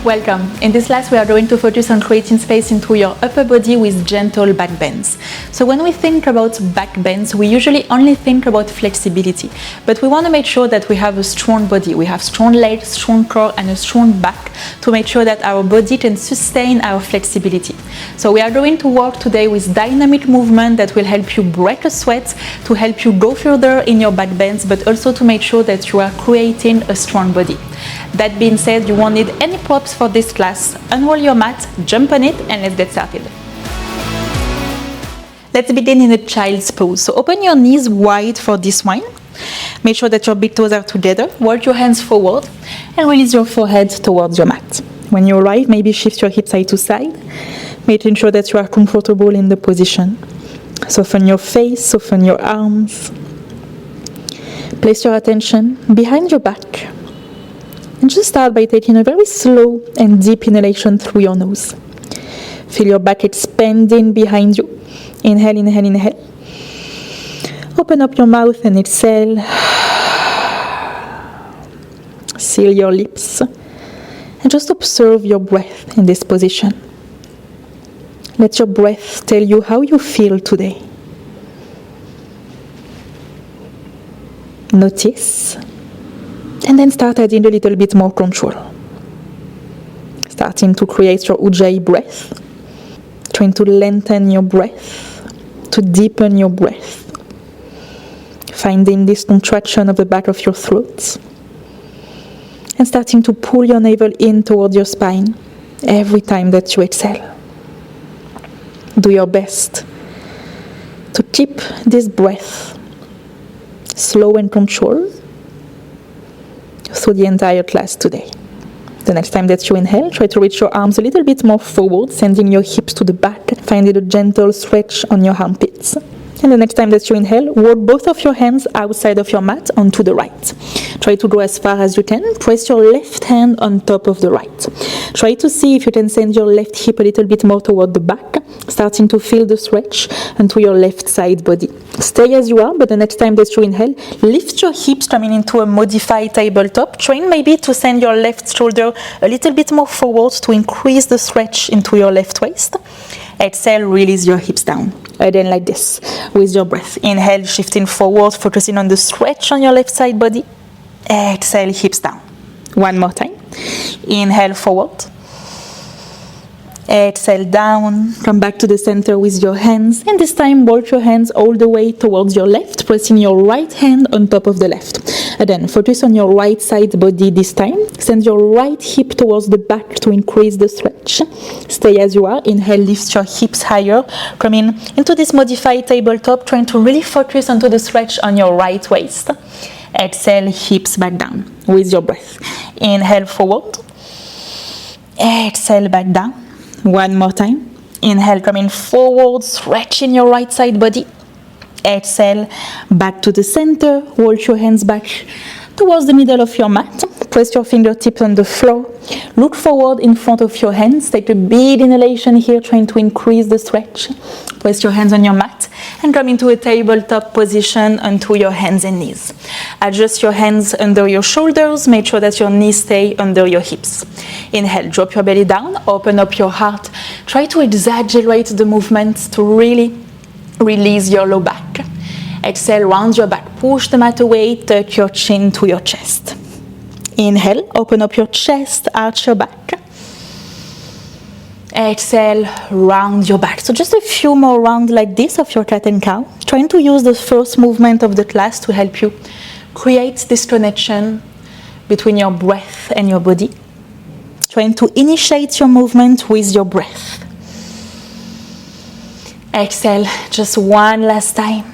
Welcome. In this class we are going to focus on creating space into your upper body with gentle back bends. So when we think about back bends, we usually only think about flexibility, but we want to make sure that we have a strong body. We have strong legs, strong core and a strong back to make sure that our body can sustain our flexibility. So we are going to work today with dynamic movement that will help you break a sweat, to help you go further in your back bends, but also to make sure that you are creating a strong body. That being said, you won't need any props for this class. Unroll your mat, jump on it, and let's get started. Let's begin in a child's pose. So open your knees wide for this one. Make sure that your big toes are together. Walk your hands forward and release your forehead towards your mat. When you arrive, maybe shift your hips side to side, making sure that you are comfortable in the position. Soften your face, soften your arms. Place your attention behind your back. And just start by taking a very slow and deep inhalation through your nose. Feel your back expanding behind you. Inhale, inhale, inhale. Open up your mouth and exhale. Seal your lips. And just observe your breath in this position. Let your breath tell you how you feel today. Notice. And then start adding a little bit more control. Starting to create your Ujjayi breath. Trying to lengthen your breath. To deepen your breath. Finding this contraction of the back of your throat. And starting to pull your navel in towards your spine every time that you exhale. Do your best to keep this breath slow and controlled through the entire class today. The next time that you inhale, try to reach your arms a little bit more forward, sending your hips to the back, finding a gentle stretch on your armpits. And the next time that you inhale, walk both of your hands outside of your mat onto the right. Try to go as far as you can. Press your left hand on top of the right. Try to see if you can send your left hip a little bit more toward the back, starting to feel the stretch onto your left side body. Stay as you are, but the next time that you inhale, lift your hips coming into a modified tabletop. Trying maybe to send your left shoulder a little bit more forward to increase the stretch into your left waist. Exhale, release your hips down. Again like this, with your breath. Inhale, shifting forward, focusing on the stretch on your left side body. Exhale, hips down. One more time. Inhale, forward. Exhale, down. Come back to the center with your hands. And this time, walk your hands all the way towards your left, pressing your right hand on top of the left. Again, focus on your right side body this time. Send your right hip towards the back to increase the stretch. Stay as you are. Inhale, lift your hips higher. Coming into this modified tabletop, trying to really focus onto the stretch on your right waist. Exhale, hips back down with your breath. Inhale, forward. Exhale, back down. One more time. Inhale, coming forward, stretching your right side body. Exhale, back to the center. Walk your hands back towards the middle of your mat. Press your fingertips on the floor. Look forward in front of your hands. Take a big inhalation here, trying to increase the stretch. Press your hands on your mat and come into a tabletop position onto your hands and knees. Adjust your hands under your shoulders. Make sure that your knees stay under your hips. Inhale, drop your belly down. Open up your heart. Try to exaggerate the movements to really release your low back. Exhale, round your back. Push the mat away. Tuck your chin to your chest. Inhale, open up your chest, arch your back. Exhale, round your back. So just a few more rounds like this of your cat and cow. Trying to use the first movement of the class to help you create this connection between your breath and your body. Trying to initiate your movement with your breath. Exhale, just one last time.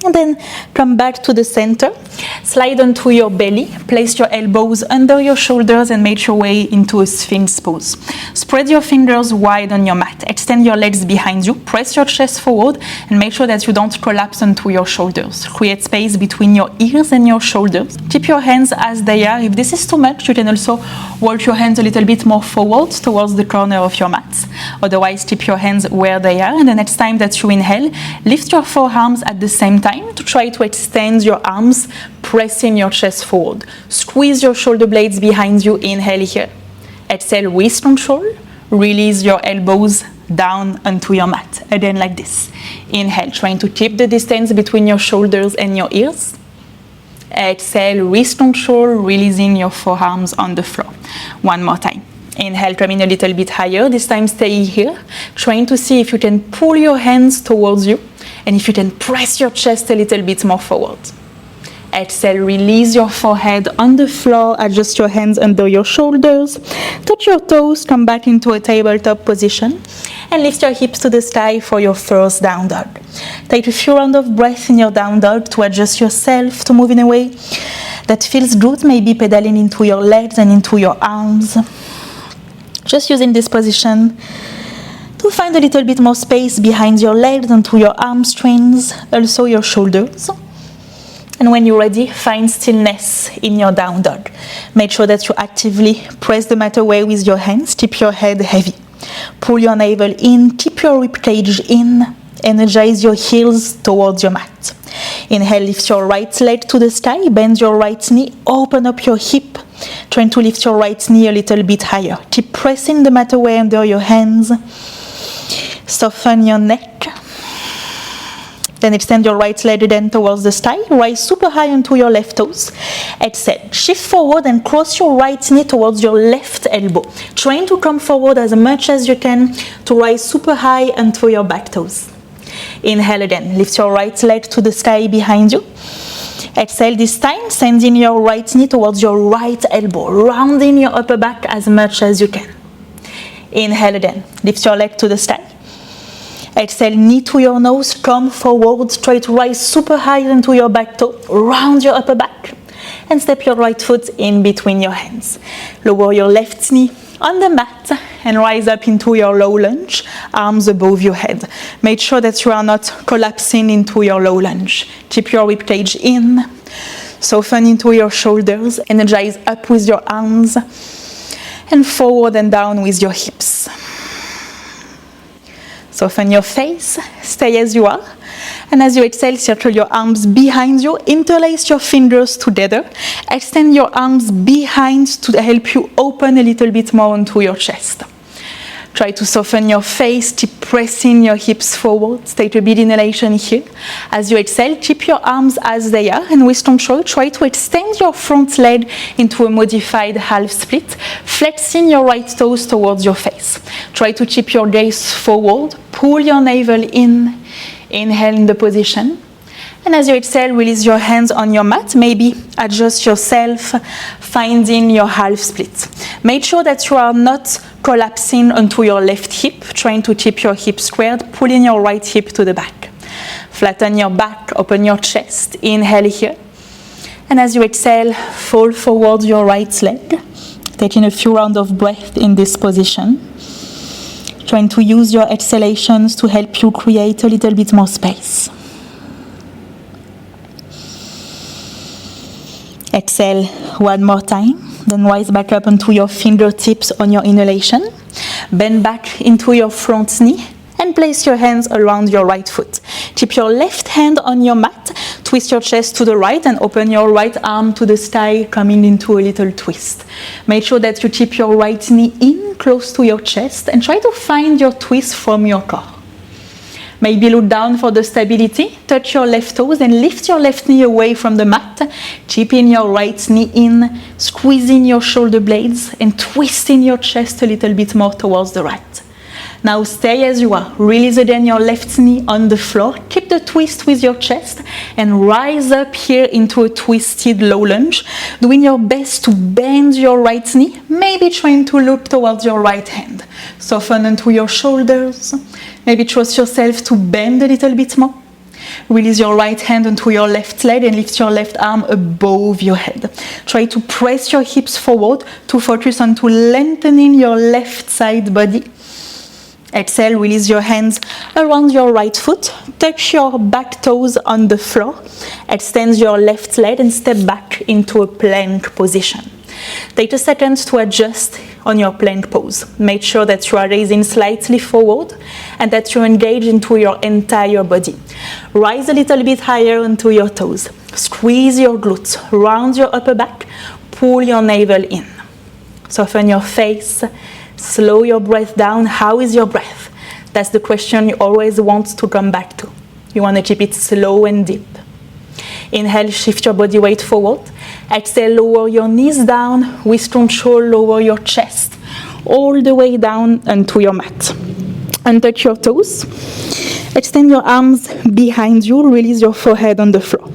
And then come back to the center. Slide onto your belly. Place your elbows under your shoulders and make your way into a Sphinx pose. Spread your fingers wide on your mat. Extend your legs behind you. Press your chest forward and make sure that you don't collapse onto your shoulders. Create space between your ears and your shoulders. Keep your hands as they are. If this is too much, you can also walk your hands a little bit more forward towards the corner of your mat. Otherwise, keep your hands where they are. And the next time that you inhale, lift your forearms at the same time to try to extend your arms, pressing your chest forward. Squeeze your shoulder blades behind you. Inhale here. Exhale with control. Release your elbows down onto your mat. Again, like this. Inhale, trying to keep the distance between your shoulders and your ears. Exhale with control, releasing your forearms on the floor. One more time. Inhale, coming a little bit higher. This time stay here. Trying to see if you can pull your hands towards you and if you can press your chest a little bit more forward. Exhale, release your forehead on the floor, adjust your hands under your shoulders, touch your toes, come back into a tabletop position, and lift your hips to the sky for your first down dog. Take a few rounds of breath in your down dog to adjust yourself, to move in a way that feels good, maybe pedaling into your legs and into your arms. Just using this position to find a little bit more space behind your legs and to your hamstrings, also your shoulders. And when you're ready, find stillness in your down dog. Make sure that you actively press the mat away with your hands. Keep your head heavy. Pull your navel in. Keep your ribcage in. Energize your heels towards your mat. Inhale, lift your right leg to the sky. Bend your right knee. Open up your hip. Trying to lift your right knee a little bit higher. Keep pressing the mat away under your hands. Soften your neck. Then extend your right leg again towards the sky. Rise super high onto your left toes. Exhale. Shift forward and cross your right knee towards your left elbow. Trying to come forward as much as you can to rise super high onto your back toes. Inhale again. Lift your right leg to the sky behind you. Exhale this time. Sending your right knee towards your right elbow. Rounding your upper back as much as you can. Inhale again. Lift your leg to the sky. Exhale, knee to your nose, come forward, try to rise super high into your back toe, round your upper back, and step your right foot in between your hands. Lower your left knee on the mat and rise up into your low lunge, arms above your head. Make sure that you are not collapsing into your low lunge. Keep your ribcage in, soften into your shoulders, energize up with your arms, and forward and down with your hips. Soften your face, stay as you are, and as you exhale, circle your arms behind you, interlace your fingers together, extend your arms behind to help you open a little bit more onto your chest. Try to soften your face, keep pressing your hips forward, take a big inhalation here. As you exhale, keep your arms as they are, and with control, try to extend your front leg into a modified half split, flexing your right toes towards your face. Try to keep your gaze forward, pull your navel in, inhale in the position. And as you exhale, release your hands on your mat. Maybe adjust yourself, finding your half split. Make sure that you are not collapsing onto your left hip, trying to keep your hip squared, pulling your right hip to the back. Flatten your back, open your chest. Inhale here. And as you exhale, fold forward your right leg, taking a few rounds of breath in this position. Trying to use your exhalations to help you create a little bit more space. Exhale one more time, then rise back up onto your fingertips on your inhalation. Bend back into your front knee and place your hands around your right foot. Keep your left hand on your mat, twist your chest to the right and open your right arm to the sky, coming into a little twist. Make sure that you keep your right knee in close to your chest and try to find your twist from your core. Maybe look down for the stability, touch your left toes and lift your left knee away from the mat, keeping your right knee in, squeezing your shoulder blades and twisting your chest a little bit more towards the right. Now stay as you are, release again your left knee on the floor, keep the twist with your chest and rise up here into a twisted low lunge, doing your best to bend your right knee, maybe trying to look towards your right hand. Soften into your shoulders. Maybe trust yourself to bend a little bit more. Release your right hand onto your left leg and lift your left arm above your head. Try to press your hips forward to focus on lengthening your left side body. Exhale, release your hands around your right foot. Touch your back toes on the floor. Extend your left leg and step back into a plank position. Take a second to adjust on your plank pose. Make sure that you are raising slightly forward and that you engage into your entire body. Rise a little bit higher onto your toes. Squeeze your glutes, round your upper back, pull your navel in. Soften your face, slow your breath down. How is your breath? That's the question you always want to come back to. You want to keep it slow and deep. Inhale, shift your body weight forward. Exhale, lower your knees down. With control, lower your chest all the way down onto your mat. Untouch your toes. Extend your arms behind you. Release your forehead on the floor.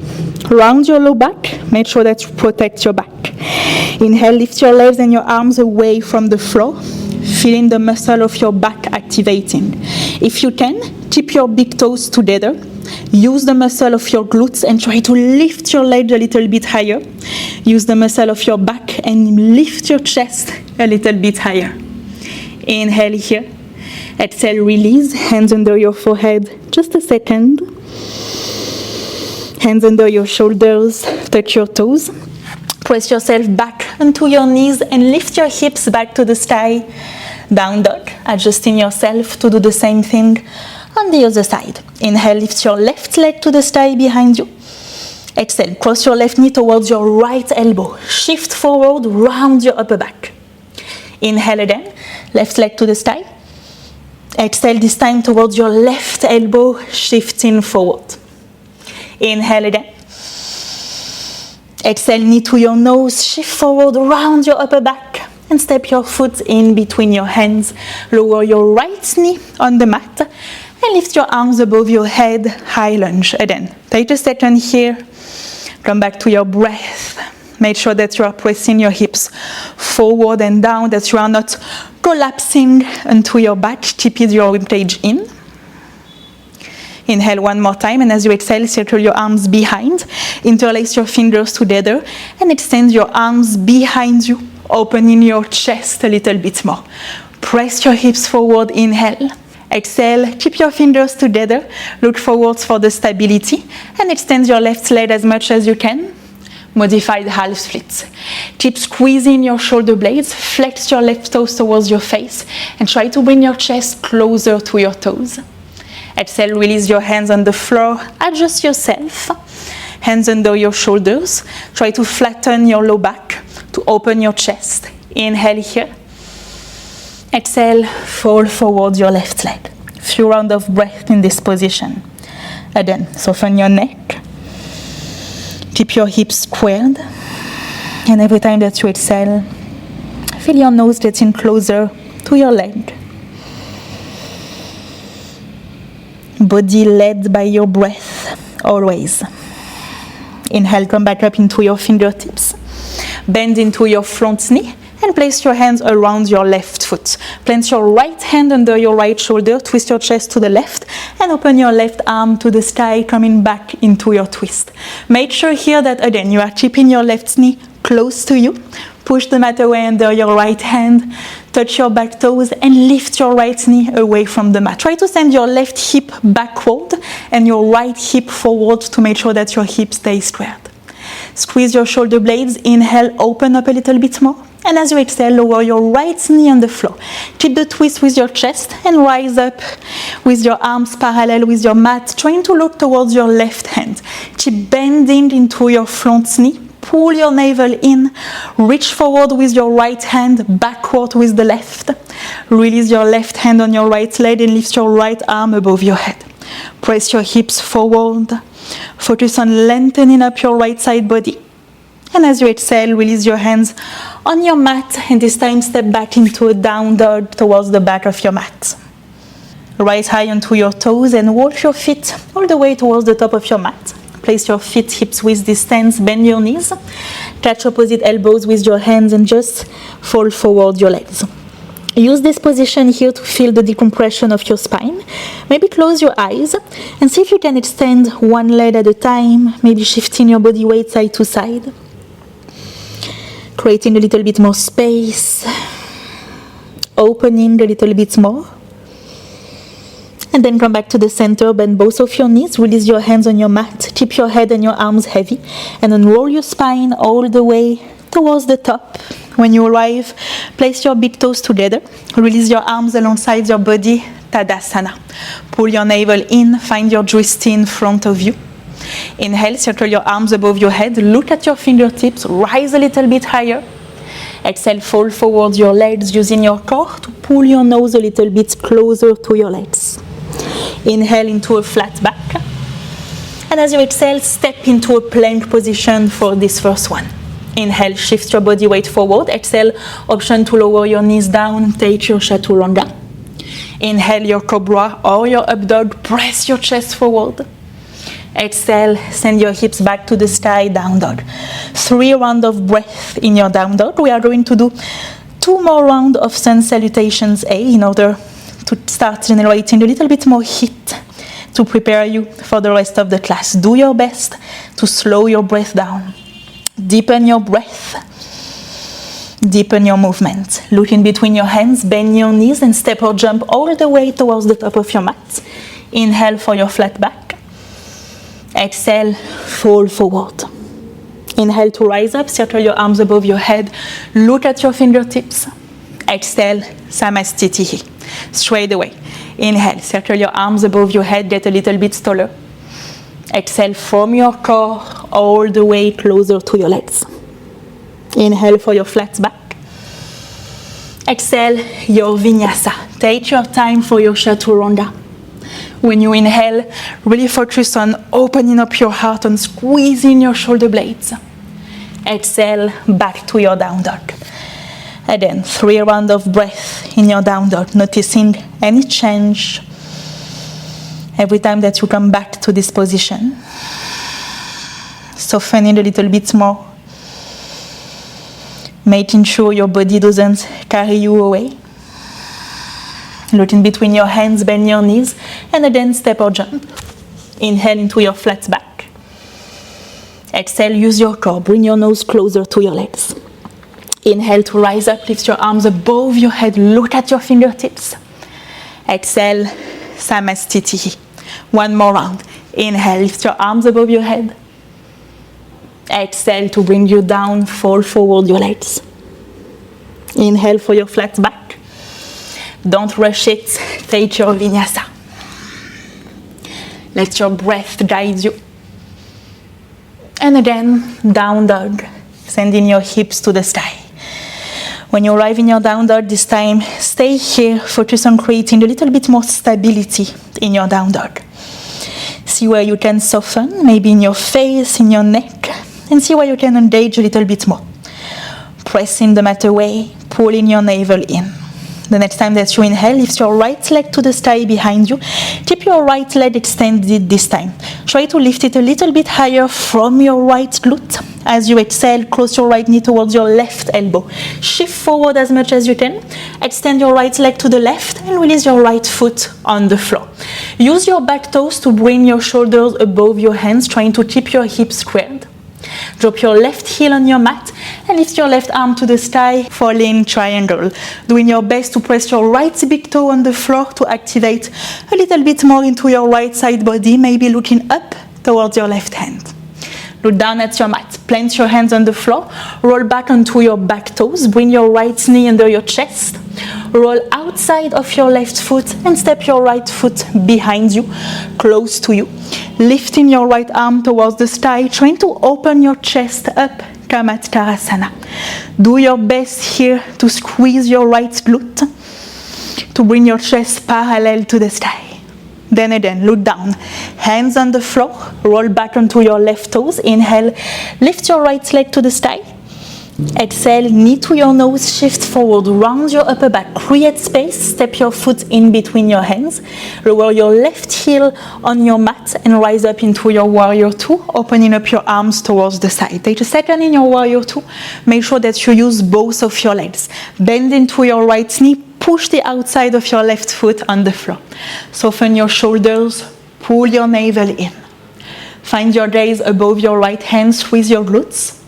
Round your low back. Make sure that you protect your back. Inhale, lift your legs and your arms away from the floor. Feeling the muscle of your back activating. If you can, keep your big toes together. Use the muscle of your glutes and try to lift your legs a little bit higher. Use the muscle of your back and lift your chest a little bit higher. Inhale here. Exhale, release. Hands under your forehead. Just a second. Hands under your shoulders. Touch your toes. Press yourself back onto your knees and lift your hips back to the sky. Down dog. Adjusting yourself to do the same thing on the other side. Inhale, lift your left leg to the sky behind you. Exhale, cross your left knee towards your right elbow. Shift forward, round your upper back. Inhale again, left leg to the sky. Exhale, this time towards your left elbow, shifting forward. Inhale again. Exhale, knee to your nose, shift forward, round your upper back. And step your foot in between your hands. Lower your right knee on the mat. And lift your arms above your head, high lunge. Again, take a second here. Come back to your breath. Make sure that you are pressing your hips forward and down, that you are not collapsing onto your back. Keep your ribcage in. Inhale one more time, and as you exhale, circle your arms behind. Interlace your fingers together and extend your arms behind you, opening your chest a little bit more. Press your hips forward, inhale. Exhale, keep your fingers together. Look forwards for the stability and extend your left leg as much as you can. Modified half split. Keep squeezing your shoulder blades. Flex your left toes towards your face and try to bring your chest closer to your toes. Exhale, release your hands on the floor. Adjust yourself. Hands under your shoulders. Try to flatten your low back to open your chest. Inhale here. Exhale, fall forward your left leg. Few rounds of breath in this position. Again, soften your neck. Keep your hips squared. And every time that you exhale, feel your nose getting closer to your leg. Body led by your breath, always. Inhale, come back up into your fingertips. Bend into your front knee and place your hands around your left foot. Plant your right hand under your right shoulder, twist your chest to the left, and open your left arm to the sky, coming back into your twist. Make sure here that, again, you are keeping your left knee close to you. Push the mat away under your right hand, touch your back toes, and lift your right knee away from the mat. Try to send your left hip backward and your right hip forward to make sure that your hip stays squared. Squeeze your shoulder blades. Inhale, open up a little bit more. And as you exhale, lower your right knee on the floor. Keep the twist with your chest and rise up with your arms parallel with your mat, trying to look towards your left hand. Keep bending into your front knee. Pull your navel in. Reach forward with your right hand, backward with the left. Release your left hand on your right leg and lift your right arm above your head. Press your hips forward. Focus on lengthening up your right side body. And as you exhale, release your hands on your mat, and this time step back into a down dog towards the back of your mat. Rise high onto your toes and walk your feet all the way towards the top of your mat. Place your feet hips width distance, bend your knees, touch opposite elbows with your hands and just fall forward your legs. Use this position here to feel the decompression of your spine. Maybe close your eyes and see if you can extend one leg at a time, maybe shifting your body weight side to side. Creating a little bit more space, opening a little bit more. And then come back to the center, bend both of your knees, release your hands on your mat, keep your head and your arms heavy, and unroll your spine all the way towards the top. When you arrive, place your big toes together, release your arms alongside your body, Tadasana. Pull your navel in, find your wrist in front of you. Inhale, circle your arms above your head, look at your fingertips, rise a little bit higher. Exhale, fold forward your legs using your core to pull your nose a little bit closer to your legs. Inhale into a flat back. And as you exhale, step into a plank position for this first one. Inhale, shift your body weight forward. Exhale, option to lower your knees down, take your chaturanga. Inhale your cobra or your up dog, press your chest forward. Exhale, send your hips back to the sky, down dog. 3 rounds of breath in your down dog. We are going to do 2 more rounds of sun salutations A in order to start generating a little bit more heat to prepare you for the rest of the class. Do your best to slow your breath down. Deepen your breath. Deepen your movement. Look in between your hands, bend your knees and step or jump all the way towards the top of your mat. Inhale for your flat back. Exhale, fold forward. Inhale to rise up, circle your arms above your head. Look at your fingertips. Exhale, samastitihi. Straight away. Inhale, circle your arms above your head, get a little bit taller. Exhale from your core all the way closer to your legs. Inhale for your flat back. Exhale, your vinyasa. Take your time for your chaturanga. When you inhale, really focus on opening up your heart and squeezing your shoulder blades. Exhale, back to your down dog. And then 3 rounds of breath in your down dog, noticing any change every time that you come back to this position. Softening a little bit more. Making sure your body doesn't carry you away. Look in between your hands, bend your knees, and then step or jump. Inhale into your flat back. Exhale, use your core, bring your nose closer to your legs. Inhale to rise up, lift your arms above your head, look at your fingertips. Exhale, samastitihi. 1 more round. Inhale, lift your arms above your head. Exhale to bring you down, fold forward your legs. Inhale for your flat back. Don't rush it, take your vinyasa. Let your breath guide you. And again, down dog, sending your hips to the sky. When you arrive in your down dog this time, stay here, focus on creating a little bit more stability in your down dog. See where you can soften, maybe in your face, in your neck, and see where you can engage a little bit more. Pressing the mat away, pulling your navel in. The next time that you inhale, lift your right leg to the sky behind you. Keep your right leg extended this time. Try to lift it a little bit higher from your right glute. As you exhale, close your right knee towards your left elbow. Shift forward as much as you can. Extend your right leg to the left and release your right foot on the floor. Use your back toes to bring your shoulders above your hands, trying to keep your hips squared. Drop your left heel on your mat and lift your left arm to the sky, falling triangle. Doing your best to press your right big toe on the floor to activate a little bit more into your right side body, maybe looking up towards your left hand. Look down at your mat, plant your hands on the floor, roll back onto your back toes, bring your right knee under your chest, roll outside of your left foot and step your right foot behind you, close to you. Lifting your right arm towards the sky, trying to open your chest up, Kamatkarasana. Do your best here to squeeze your right glute, to bring your chest parallel to the sky. Then again, look down, hands on the floor, roll back onto your left toes. Inhale, lift your right leg to the sky. Exhale, knee to your nose, shift forward, round your upper back, create space, step your foot in between your hands, lower your left heel on your mat and rise up into your warrior two, opening up your arms towards the side. Take a second in your warrior two, make sure that you use both of your legs. Bend into your right knee, push the outside of your left foot on the floor. Soften your shoulders, pull your navel in. Find your gaze above your right hand, squeeze your glutes.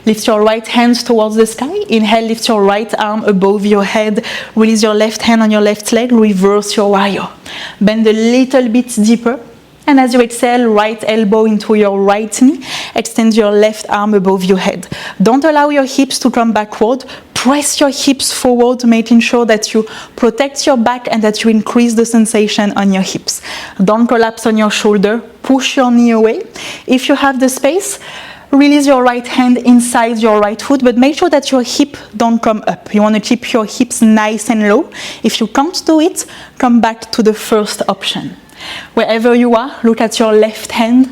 Lift your right hand towards the sky. Inhale, lift your right arm above your head. Release your left hand on your left leg. Reverse your warrior. Bend a little bit deeper. And as you exhale, right elbow into your right knee. Extend your left arm above your head. Don't allow your hips to come backward. Press your hips forward, making sure that you protect your back and that you increase the sensation on your hips. Don't collapse on your shoulder. Push your knee away. If you have the space, Release your right hand inside your right foot, but make sure that your hip don't come up. You want to keep your hips nice and low. If you can't do it, come back to the first option. Wherever you are, look at your left hand.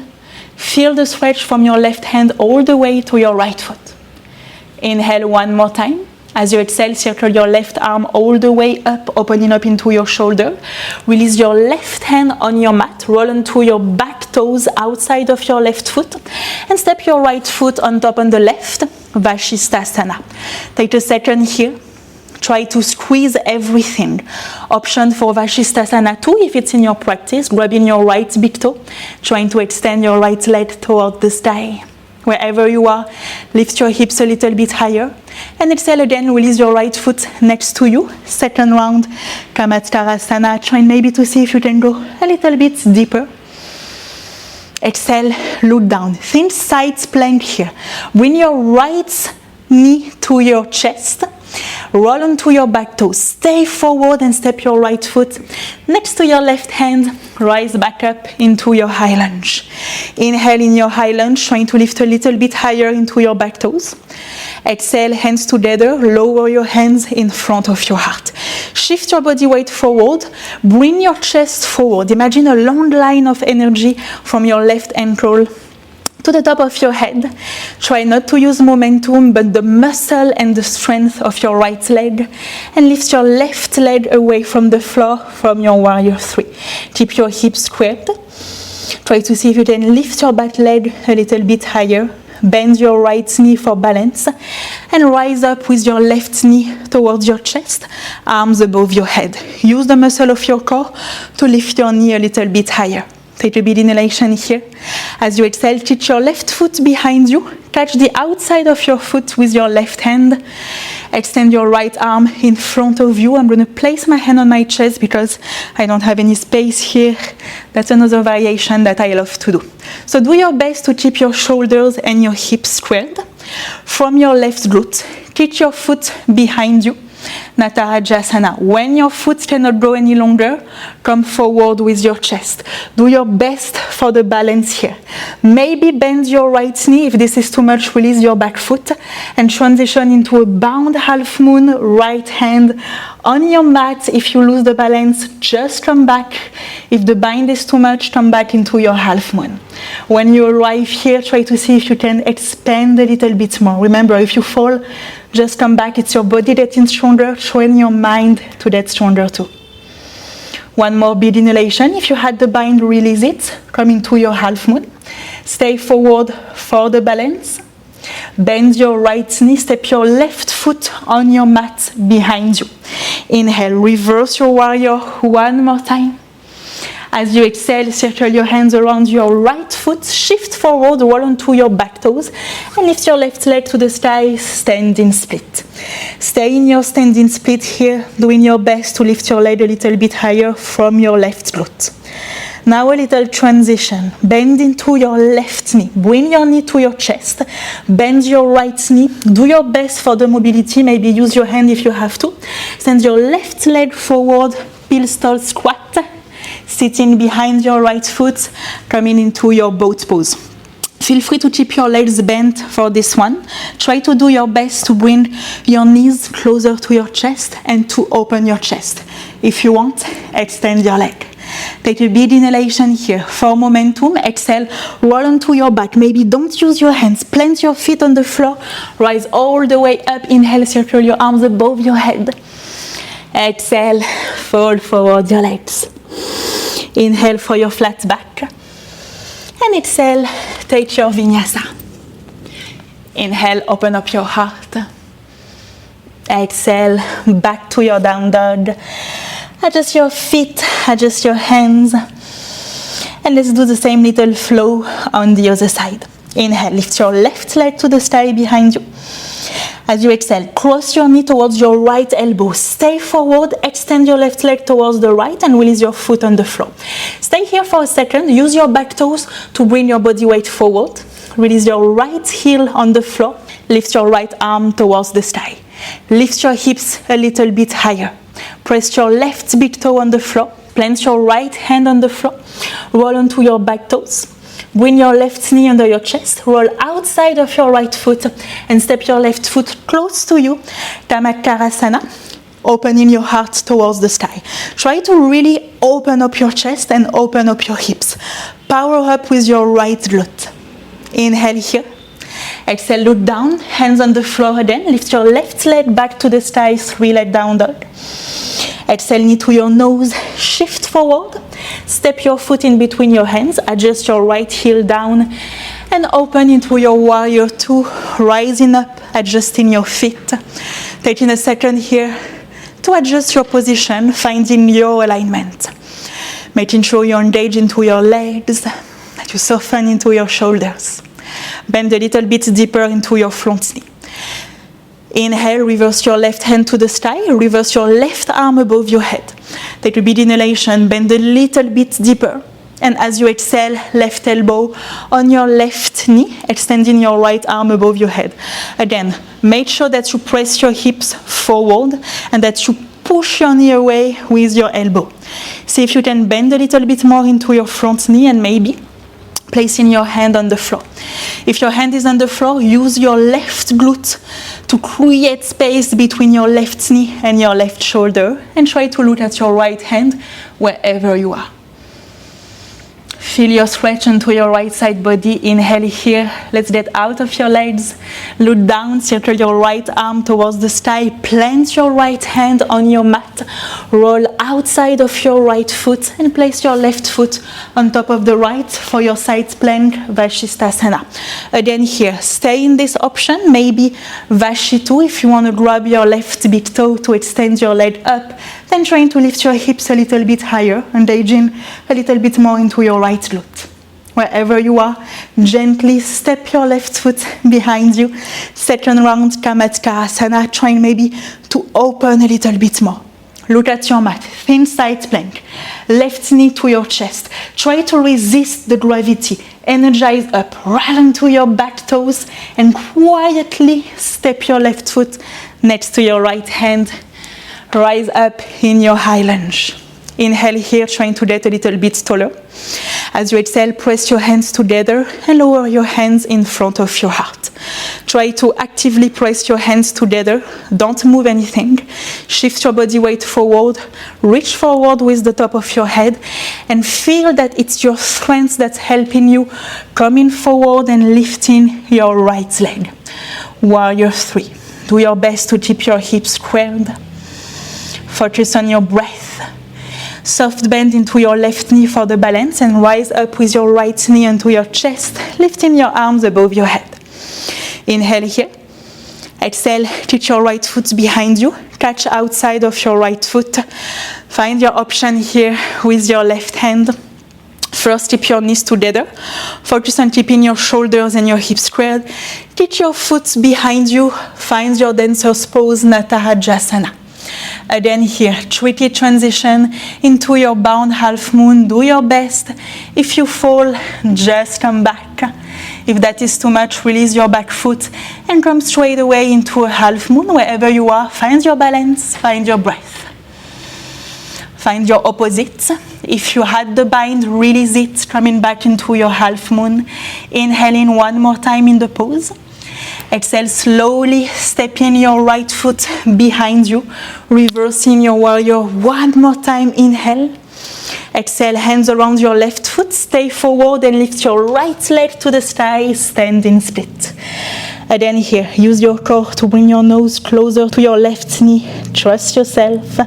Feel the stretch from your left hand all the way to your right foot. Inhale one more time. As you exhale, circle your left arm all the way up, opening up into your shoulder. Release your left hand on your mat. Roll onto your back toes outside of your left foot. And step your right foot on top on the left. Vashisthasana. Take a second here. Try to squeeze everything. Option for Vashisthasana 2 if it's in your practice. Grabbing your right big toe. Trying to extend your right leg toward the sky. Wherever you are, lift your hips a little bit higher. And exhale again, release your right foot next to you. Second round, Kamatkarasana. Try maybe to see if you can go a little bit deeper. Exhale, look down. Think side plank here. Bring your right knee to your chest. Roll onto your back toes. Stay forward and step your right foot next to your left hand. Rise back up into your high lunge. Inhale in your high lunge, trying to lift a little bit higher into your back toes. Exhale, hands together. Lower your hands in front of your heart. Shift your body weight forward. Bring your chest forward. Imagine a long line of energy from your left ankle to the top of your head. Try not to use momentum, but the muscle and the strength of your right leg. And lift your left leg away from the floor from your warrior 3. Keep your hips squared. Try to see if you can lift your back leg a little bit higher. Bend your right knee for balance. And rise up with your left knee towards your chest, arms above your head. Use the muscle of your core to lift your knee a little bit higher. Take a big inhalation here. As you exhale, keep your left foot behind you. Catch the outside of your foot with your left hand. Extend your right arm in front of you. I'm going to place my hand on my chest because I don't have any space here. That's another variation that I love to do. So do your best to keep your shoulders and your hips squared. From your left glute, keep your foot behind you. Natarajasana. When your foot cannot go any longer, come forward with your chest. Do your best for the balance here. Maybe bend your right knee. If this is too much, release your back foot and transition into a bound half moon, right hand on your mat. If you lose the balance, just come back. If the bind is too much, come back into your half moon. When you arrive here, try to see if you can expand a little bit more. Remember, if you fall, just come back. It's your body getting stronger. Train your mind to get stronger too. One more big inhalation. If you had the bind, release it. Come into your half moon. Stay forward for the balance. Bend your right knee. Step your left foot on your mat behind you. Inhale. Reverse your warrior one more time. As you exhale, circle your hands around your right foot, shift forward, roll onto your back toes, and lift your left leg to the sky, standing split. Stay in your standing split here, doing your best to lift your leg a little bit higher from your left glute. Now a little transition. Bend into your left knee. Bring your knee to your chest. Bend your right knee. Do your best for the mobility. Maybe use your hand if you have to. Send your left leg forward, pistol squat. Sitting behind your right foot, coming into your boat pose. Feel free to keep your legs bent for this one. Try to do your best to bring your knees closer to your chest and to open your chest. If you want, extend your leg. Take a big inhalation here. For momentum, exhale, roll onto your back. Maybe don't use your hands. Plant your feet on the floor. Rise all the way up. Inhale, circle your arms above your head. Exhale, fold forward your legs. Inhale for your flat back. And exhale, take your vinyasa. Inhale, open up your heart. Exhale, back to your down dog. Adjust your feet, adjust your hands. And let's do the same little flow on the other side. Inhale, lift your left leg to the sky behind you. As you exhale, cross your knee towards your right elbow. Stay forward, extend your left leg towards the right and release your foot on the floor. Stay here for a second. Use your back toes to bring your body weight forward. Release your right heel on the floor. Lift your right arm towards the sky. Lift your hips a little bit higher. Press your left big toe on the floor. Plant your right hand on the floor. Roll onto your back toes. Bring your left knee under your chest, roll outside of your right foot and step your left foot close to you, Tamakarasana, opening your heart towards the sky. Try to really open up your chest and open up your hips. Power up with your right glute. Inhale here. Exhale, look down, hands on the floor again. Lift your left leg back to the sky, 3-leg down dog. Exhale, knee to your nose, shift forward. Step your foot in between your hands, adjust your right heel down and open into your warrior 2, rising up, adjusting your feet. Taking a second here to adjust your position, finding your alignment. Making sure you engage into your legs, that you soften into your shoulders. Bend a little bit deeper into your front knee. Inhale, reverse your left hand to the sky, reverse your left arm above your head. Take a big inhalation, bend a little bit deeper. And as you exhale, left elbow on your left knee, extending your right arm above your head. Again, make sure that you press your hips forward and that you push your knee away with your elbow. See if you can bend a little bit more into your front knee and maybe placing your hand on the floor. If your hand is on the floor, use your left glute to create space between your left knee and your left shoulder and try to look at your right hand wherever you are. Feel your stretch into your right side body. Inhale here. Let's get out of your legs. Look down, circle your right arm towards the sky. Plant your right hand on your mat. Roll outside of your right foot and place your left foot on top of the right for your side plank, Vashisthasana. Again here, stay in this option. Maybe Vashi 2 if you want to grab your left big toe to extend your leg up. Then trying to lift your hips a little bit higher, engaging a little bit more into your right glute. Wherever you are, gently step your left foot behind you. Second round, Kamatkarasana, trying maybe to open a little bit more. Look at your mat, thin side plank. Left knee to your chest. Try to resist the gravity. Energize up, right onto your back toes and quietly step your left foot next to your right hand. Rise up in your high lunge. Inhale here, trying to get a little bit taller. As you exhale, press your hands together and lower your hands in front of your heart. Try to actively press your hands together. Don't move anything. Shift your body weight forward. Reach forward with the top of your head and feel that it's your strength that's helping you coming forward and lifting your right leg. Warrior 3. Do your best to keep your hips squared. Focus on your breath. Soft bend into your left knee for the balance and rise up with your right knee onto your chest, lifting your arms above your head. Inhale here. Exhale, kick your right foot behind you. Catch outside of your right foot. Find your option here with your left hand. First, keep your knees together. Focus on keeping your shoulders and your hips squared. Kick your foot behind you. Find your dancer's pose, Natarajasana. Again here, tricky transition into your bound half moon. Do your best. If you fall, just come back. If that is too much, release your back foot and come straight away into a half moon. Wherever you are, find your balance, find your breath. Find your opposite. If you had the bind, release it, coming back into your half moon. Inhaling one more time in the pose. Exhale, slowly stepping your right foot behind you, reversing your warrior. One more time, inhale. Exhale, hands around your left foot, stay forward and lift your right leg to the sky, standing split. Again here, use your core to bring your nose closer to your left knee. Trust yourself.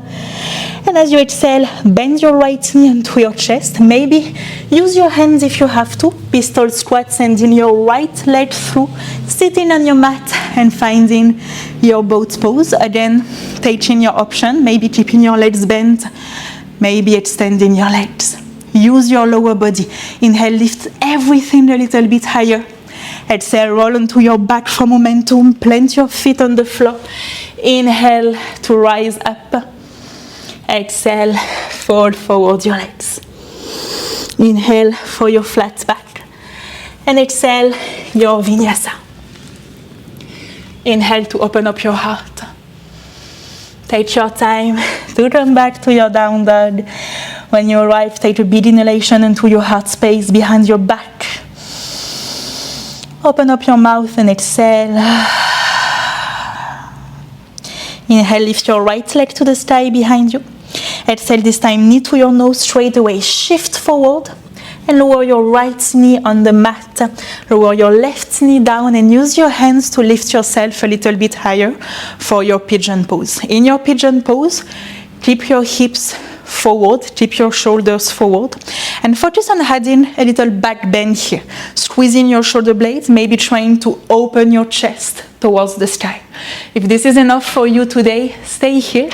And as you exhale, bend your right knee onto your chest. Maybe use your hands if you have to. Pistol squat, sending your right leg through, sitting on your mat and finding your boat pose. Again, taking your option, maybe keeping your legs bent, maybe extending your legs. Use your lower body. Inhale, lift everything a little bit higher. Exhale, roll onto your back for momentum. Plant your feet on the floor. Inhale to rise up. Exhale, fold forward your legs. Inhale for your flat back. And exhale, your vinyasa. Inhale to open up your heart. Take your time to come back to your down dog. When you arrive, take a big inhalation into your heart space behind your back. Open up your mouth and exhale. Inhale, lift your right leg to the sky behind you. Exhale this time, knee to your nose, straight away. Shift forward and lower your right knee on the mat. Lower your left knee down and use your hands to lift yourself a little bit higher for your pigeon pose. In your pigeon pose, keep your hips forward, keep your shoulders forward, and focus on adding a little back bend here. Squeezing your shoulder blades, maybe trying to open your chest towards the sky. If this is enough for you today, stay here.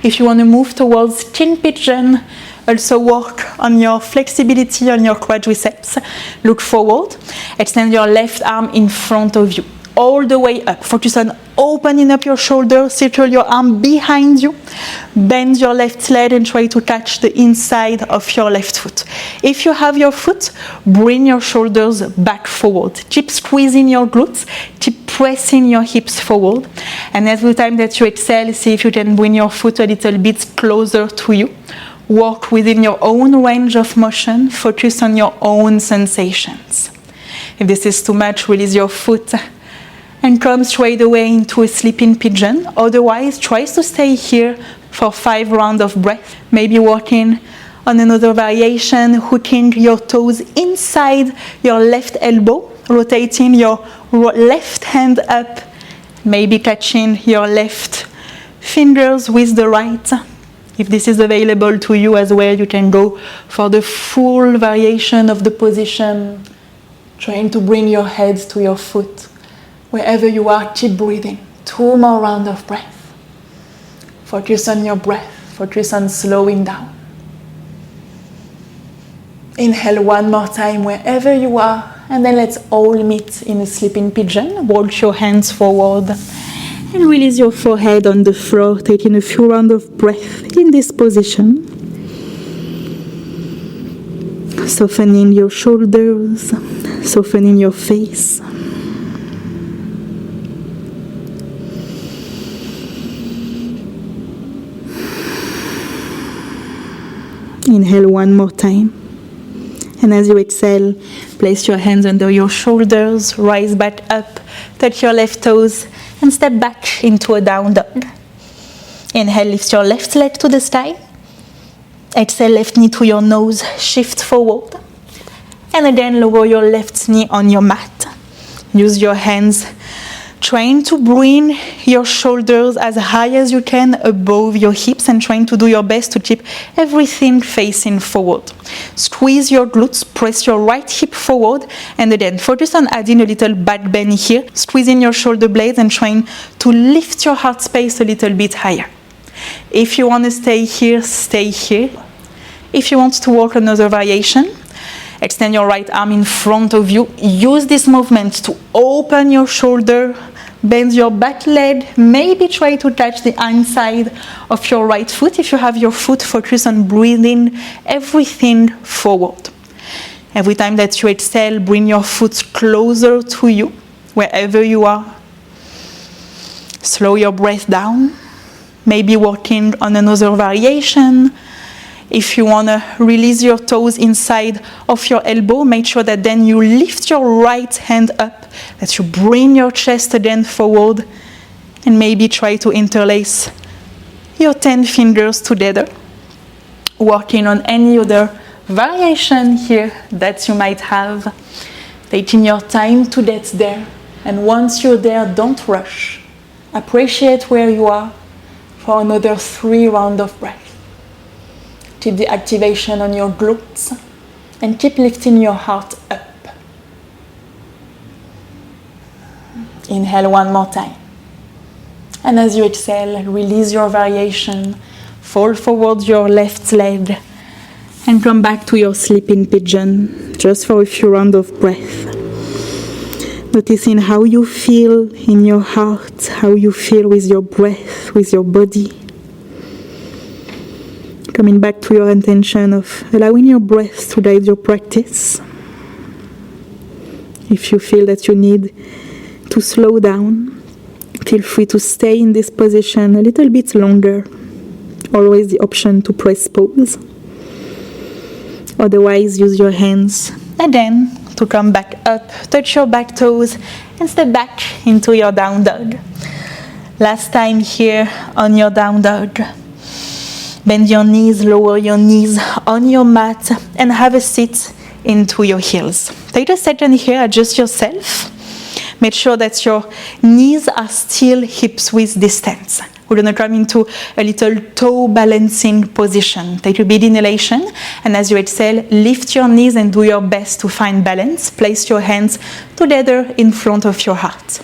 If you want to move towards chin pigeon, also work on your flexibility on your quadriceps. Look forward. Extend your left arm in front of you, all the way up. Focus on opening up your shoulder, circle your arm behind you. Bend your left leg and try to touch the inside of your left foot. If you have your foot, bring your shoulders back forward. Keep squeezing your glutes. Keep pressing your hips forward. And every time that you exhale, see if you can bring your foot a little bit closer to you. Work within your own range of motion. Focus on your own sensations. If this is too much, release your foot and come straight away into a sleeping pigeon. Otherwise, try to stay here for 5 rounds of breath. Maybe working on another variation, hooking your toes inside your left elbow, rotating your left hand up, maybe catching your left fingers with the right. If this is available to you as well, you can go for the full variation of the position, trying to bring your head to your foot. Wherever you are, keep breathing. 2 more rounds of breath. Focus on your breath. Focus on slowing down. Inhale 1 more time wherever you are, and then let's all meet in a sleeping pigeon. Walk your hands forward and release your forehead on the floor, taking a few rounds of breath in this position. Softening your shoulders, softening your face. Inhale 1 more time. And as you exhale, place your hands under your shoulders, rise back up, touch your left toes, and step back into a down dog. Inhale, lift your left leg to the sky. Exhale, left knee to your nose, shift forward. And again, lower your left knee on your mat. Use your hands, trying to bring your shoulders as high as you can above your hips and trying to do your best to keep everything facing forward. Squeeze your glutes, press your right hip forward, and again, focus on adding a little back bend here, squeezing your shoulder blades and trying to lift your heart space a little bit higher. If you want to stay here, stay here. If you want to work another variation, extend your right arm in front of you. Use this movement to open your shoulder, bend your back leg, maybe try to touch the inside of your right foot. If you have your foot, focus on breathing everything forward. Every time that you exhale, bring your foot closer to you, wherever you are. Slow your breath down, maybe working on another variation. If you want to release your toes inside of your elbow, make sure that then you lift your right hand up, that you bring your chest again forward, and maybe try to interlace your 10 fingers together. Working on any other variation here that you might have, taking your time to get there. And once you're there, don't rush. Appreciate where you are for another 3 rounds of breath. Keep the activation on your glutes and keep lifting your heart up. Inhale 1 more time. And as you exhale, release your variation. Fold forward your left leg and come back to your sleeping pigeon just for a few rounds of breath. Noticing how you feel in your heart, how you feel with your breath, with your body. Coming back to your intention of allowing your breath to guide your practice. If you feel that you need to slow down, feel free to stay in this position a little bit longer. Always the option to press pause. Otherwise, use your hands again to come back up, touch your back toes, and step back into your down dog. Last time here on your down dog. Bend your knees, lower your knees on your mat, and have a seat into your heels. Take a second here, adjust yourself. Make sure that your knees are still hips width distance. We're going to come into a little toe balancing position. Take a big inhalation, and as you exhale, lift your knees and do your best to find balance. Place your hands together in front of your heart.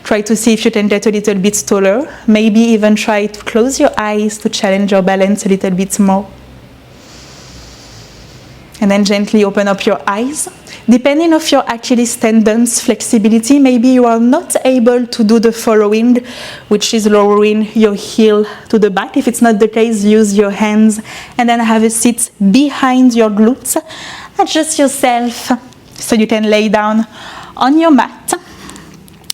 Try to see if you can get a little bit taller. Maybe even try to close your eyes to challenge your balance a little bit more. And then gently open up your eyes. Depending on your Achilles tendons flexibility, maybe you are not able to do the following, which is lowering your heel to the back. If it's not the case, use your hands and then have a seat behind your glutes. Adjust yourself so you can lay down on your mat,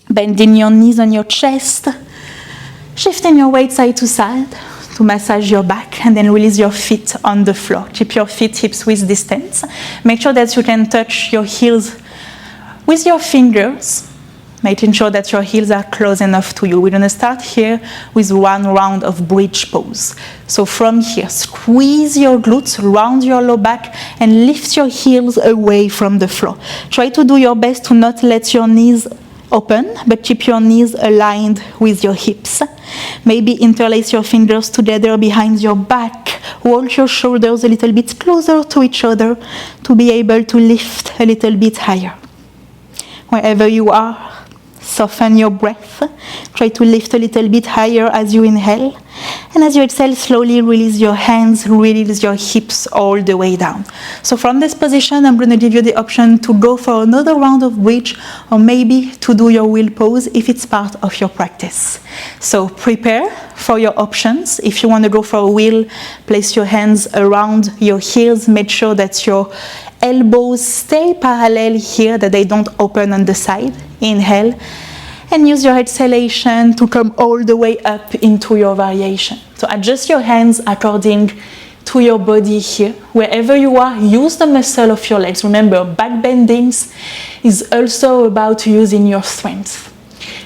bending your knees on your chest, shifting your weight side to side to massage your back, and then release your feet on the floor. Keep your feet hips width distance. Make sure that you can touch your heels with your fingers, making sure that your heels are close enough to you. We're going to start here with one round of bridge pose. So from here, squeeze your glutes, round your low back, and lift your heels away from the floor. Try to do your best to not let your knees open, but keep your knees aligned with your hips. Maybe interlace your fingers together behind your back. Roll your shoulders a little bit closer to each other to be able to lift a little bit higher. Wherever you are, soften your breath. Try to lift a little bit higher as you inhale. And as you exhale, slowly release your hands, release your hips all the way down. So from this position, I'm going to give you the option to go for another round of bridge, or maybe to do your wheel pose if it's part of your practice. So prepare for your options. If you want to go for a wheel, place your hands around your heels. Make sure that your elbows stay parallel here, that they don't open on the side. Inhale. And use your exhalation to come all the way up into your variation. So adjust your hands according to your body here. Wherever you are, use the muscle of your legs. Remember, back bendings is also about using your strength.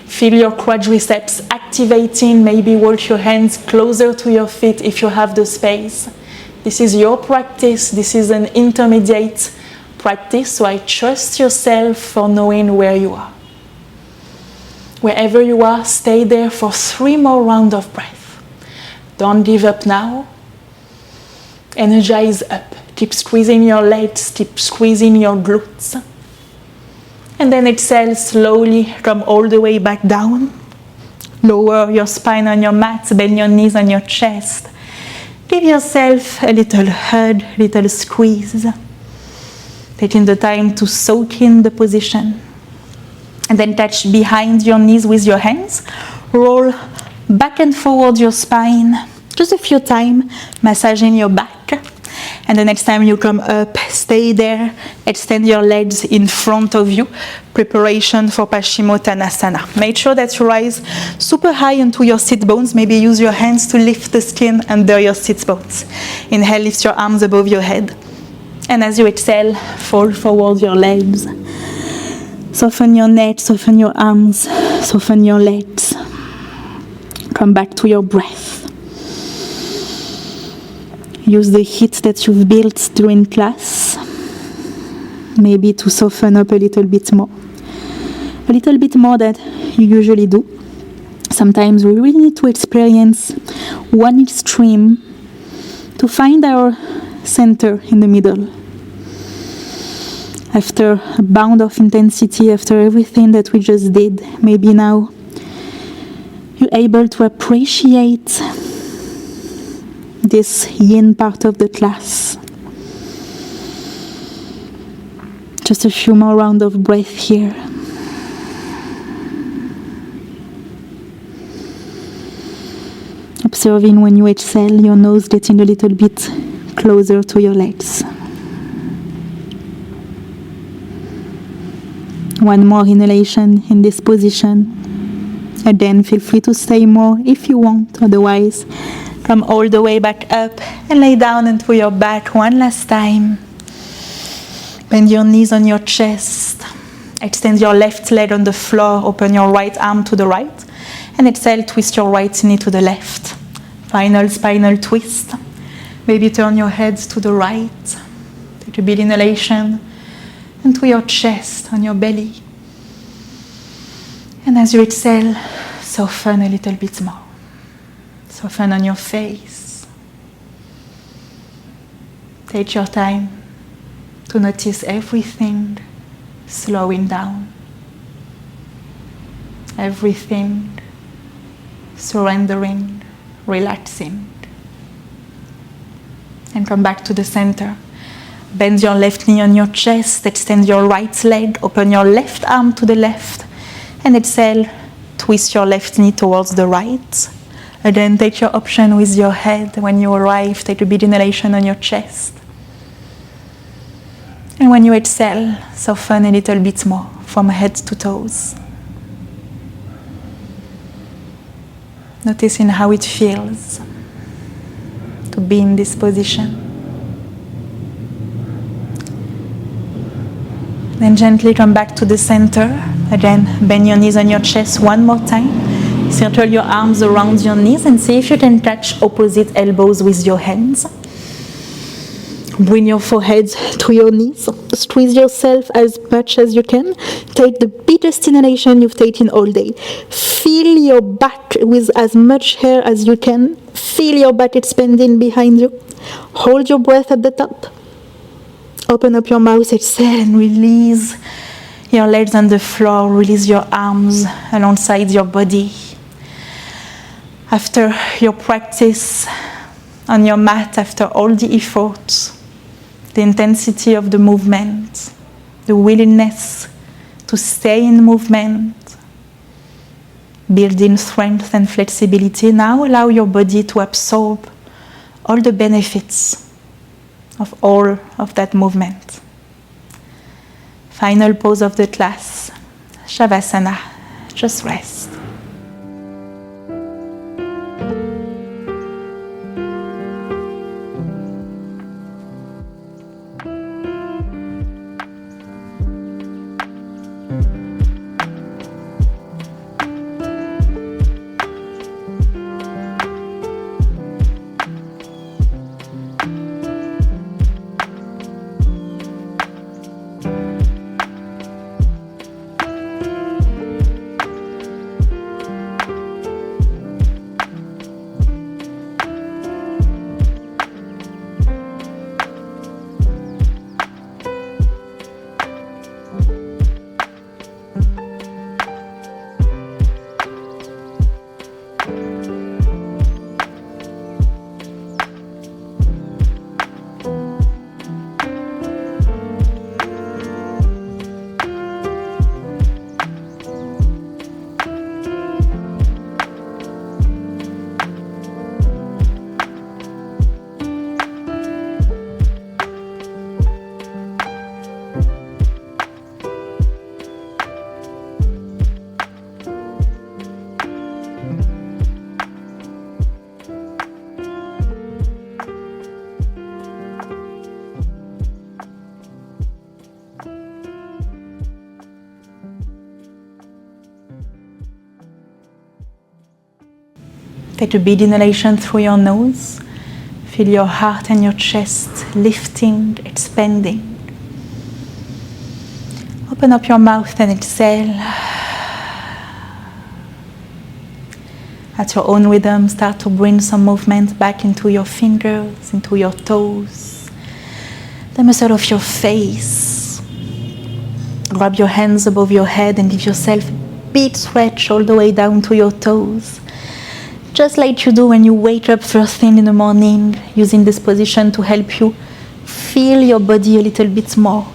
Feel your quadriceps activating. Maybe walk your hands closer to your feet if you have the space. This is your practice. This is an intermediate practice, so I trust yourself for knowing where you are. Wherever you are, stay there for 3 more rounds of breath. Don't give up now. Energize up. Keep squeezing your legs, keep squeezing your glutes. And then exhale slowly, come all the way back down. Lower your spine on your mat, bend your knees on your chest. Give yourself a little hug, little squeeze. Taking the time to soak in the position. And then touch behind your knees with your hands. Roll back and forward your spine. Just a few times, massaging your back. And the next time you come up, stay there. Extend your legs in front of you. Preparation for Paschimottanasana. Make sure that you rise super high into your sit bones. Maybe use your hands to lift the skin under your sit bones. Inhale, lift your arms above your head. And as you exhale, fold forward your legs. Soften your neck, soften your arms, soften your legs. Come back to your breath. Use the heat that you've built during class, maybe to soften up a little bit more. A little bit more than you usually do. Sometimes we really need to experience one extreme to find our center in the middle. After a bound of intensity, after everything that we just did, maybe now you're able to appreciate this yin part of the class. Just a few more rounds of breath here. Observing when you exhale, your nose getting a little bit closer to your legs. One more inhalation in this position. Again, feel free to stay more if you want. Otherwise, come all the way back up and lay down into your back one last time. Bend your knees on your chest. Extend your left leg on the floor. Open your right arm to the right. And exhale, twist your right knee to the left. Final spinal twist. Maybe turn your head to the right. Take a big inhalation into your chest, on your belly. And as you exhale, soften a little bit more. Soften on your face. Take your time to notice everything slowing down. Everything surrendering, relaxing. And come back to the center. Bend your left knee on your chest, extend your right leg, open your left arm to the left, and exhale, twist your left knee towards the right. Again, take your option with your head. When you arrive, take a big inhalation on your chest. And when you exhale, soften a little bit more from head to toes. Noticing how it feels to be in this position. Then gently come back to the center. Again, bend your knees on your chest one more time. Circle your arms around your knees and see if you can touch opposite elbows with your hands. Bring your forehead to your knees. Squeeze yourself as much as you can. Take the biggest inhalation you've taken all day. Fill your back with as much hair as you can. Feel your back expanding behind you. Hold your breath at the top. Open up your mouth, exhale, and release your legs on the floor. Release your arms alongside your body. After your practice on your mat, after all the effort, the intensity of the movement, the willingness to stay in movement, building strength and flexibility, now allow your body to absorb all the benefits of all of that movement. Final pose of the class, Savasana, just rest. Take a big inhalation through your nose. Feel your heart and your chest lifting, expanding. Open up your mouth and exhale. At your own rhythm, start to bring some movement back into your fingers, into your toes, the muscle of your face. Grab your hands above your head and give yourself a big stretch all the way down to your toes. Just like you do when you wake up first thing in the morning, using this position to help you feel your body a little bit more.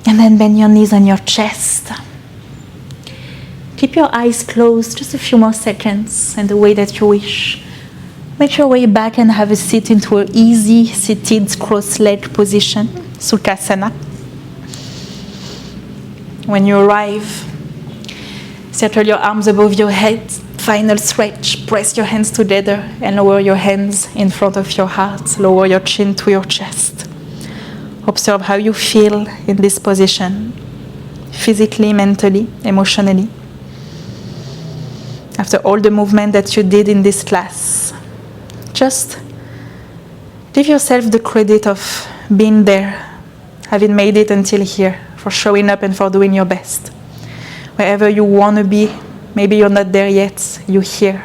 And then bend your knees on your chest. Keep your eyes closed just a few more seconds and the way that you wish. Make your way back and have a seat into an easy seated cross-leg position, Sukhasana. When you arrive, circle your arms above your head. Final stretch, press your hands together and lower your hands in front of your heart. Lower your chin to your chest. Observe how you feel in this position, physically, mentally, emotionally. After all the movement that you did in this class, just give yourself the credit of being there, having made it until here, for showing up and for doing your best. Wherever you want to be, maybe you're not there yet, you're here.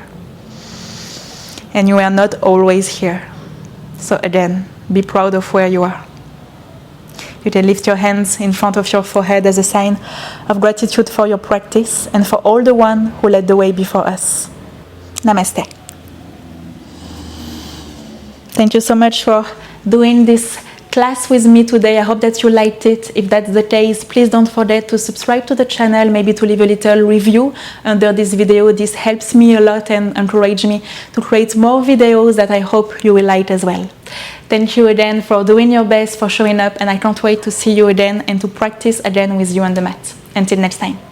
And you are not always here. So again, be proud of where you are. You can lift your hands in front of your forehead as a sign of gratitude for your practice and for all the one who led the way before us. Namaste. Thank you so much for doing this class with me today. I hope that you liked it. If that's the case, please don't forget to subscribe to the channel, maybe to leave a little review under this video. This helps me a lot and encourages me to create more videos that I hope you will like as well. Thank you again for doing your best, for showing up, and I can't wait to see you again and to practice again with you on the mat. Until next time.